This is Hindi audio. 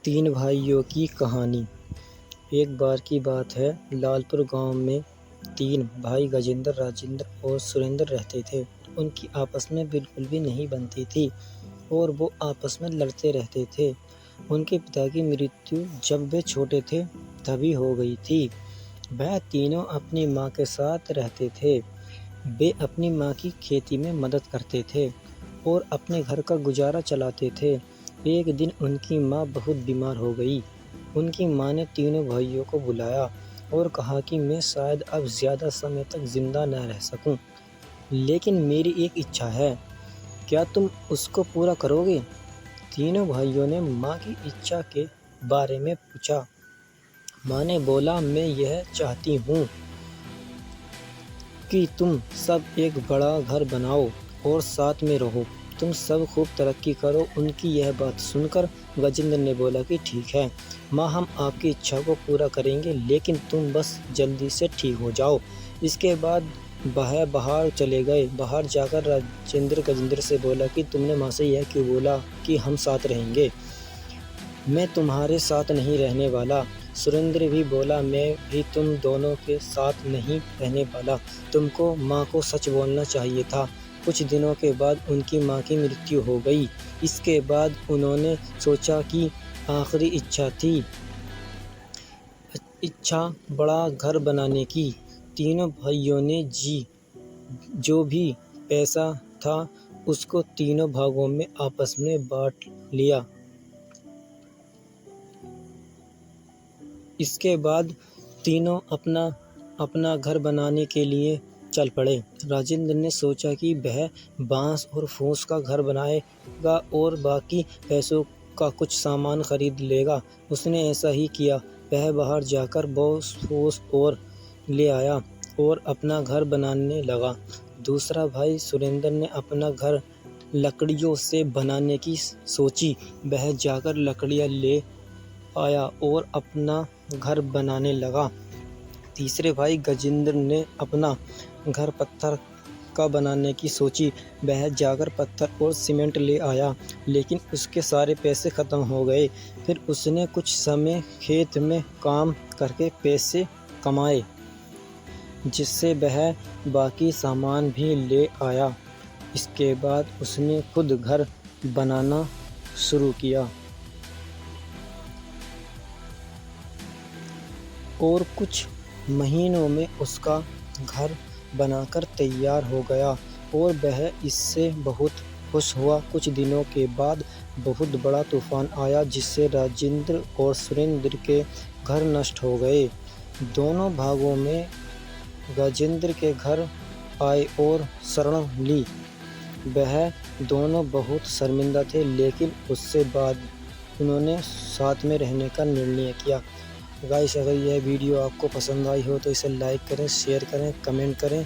तीन भाइयों की कहानी। एक बार की बात है, लालपुर गांव में तीन भाई गजेंद्र, राजेंद्र और सुरेंद्र रहते थे। उनकी आपस में बिल्कुल भी नहीं बनती थी और वो आपस में लड़ते रहते थे। उनके पिता की मृत्यु जब वे छोटे थे तभी हो गई थी। वह तीनों अपनी माँ के साथ रहते थे। वे अपनी माँ की खेती में मदद करते थे और अपने घर का गुजारा चलाते थे। एक दिन उनकी माँ बहुत बीमार हो गई। उनकी माँ ने तीनों भाइयों को बुलाया और कहा कि मैं शायद अब ज़्यादा समय तक जिंदा न रह सकूं, लेकिन मेरी एक इच्छा है, क्या तुम उसको पूरा करोगे? तीनों भाइयों ने माँ की इच्छा के बारे में पूछा। माँ ने बोला, मैं यह चाहती हूँ कि तुम सब एक बड़ा घर बनाओ और साथ में रहो। तुम सब खूब तरक्की करो। उनकी यह बात सुनकर गजेंद्र ने बोला कि ठीक है माँ, हम आपकी इच्छा को पूरा करेंगे, लेकिन तुम बस जल्दी से ठीक हो जाओ। इसके बाद वह बाहर चले गए। बाहर जाकर राजेंद्र गजेंद्र से बोला कि तुमने माँ से यह क्यों बोला कि हम साथ रहेंगे? मैं तुम्हारे साथ नहीं रहने वाला। सुरेंद्र भी बोला, मैं भी तुम दोनों के साथ नहीं रहने वाला। तुमको माँ को सच बोलना चाहिए था। कुछ दिनों के बाद उनकी माँ की मृत्यु हो गई। इसके बाद उन्होंने सोचा कि आखिरी इच्छा बड़ा घर बनाने की। तीनों भाइयों ने जो भी पैसा था उसको तीनों भागों में आपस में बांट लिया। इसके बाद तीनों अपना अपना घर बनाने के लिए चल पड़े। राजेंद्र ने सोचा कि वह बांस और फूस का घर बनाएगा और बाकी पैसों का कुछ सामान खरीद लेगा। उसने ऐसा ही किया। वह बाहर जाकर बांस फूस और ले आया और अपना घर बनाने लगा। दूसरा भाई सुरेंद्र ने अपना घर लकड़ियों से बनाने की सोची। वह जाकर लकड़ियाँ ले आया और अपना घर बनाने लगा। तीसरे भाई गजेंद्र ने अपना घर पत्थर का बनाने की सोची। वह जाकर पत्थर और सीमेंट ले आया, लेकिन उसके सारे पैसे ख़त्म हो गए। फिर उसने कुछ समय खेत में काम करके पैसे कमाए, जिससे वह बाकी सामान भी ले आया। इसके बाद उसने खुद घर बनाना शुरू किया और कुछ महीनों में उसका घर बनकर तैयार हो गया और वह इससे बहुत खुश हुआ। कुछ दिनों के बाद बहुत बड़ा तूफान आया, जिससे राजेंद्र और सुरेंद्र के घर नष्ट हो गए। दोनों भागों में गजेंद्र के घर आए और शरण ली। वह दोनों बहुत शर्मिंदा थे, लेकिन उससे बाद उन्होंने साथ में रहने का निर्णय किया। गाइस, अगर यह वीडियो आपको पसंद आई हो तो इसे लाइक करें, शेयर करें, कमेंट करें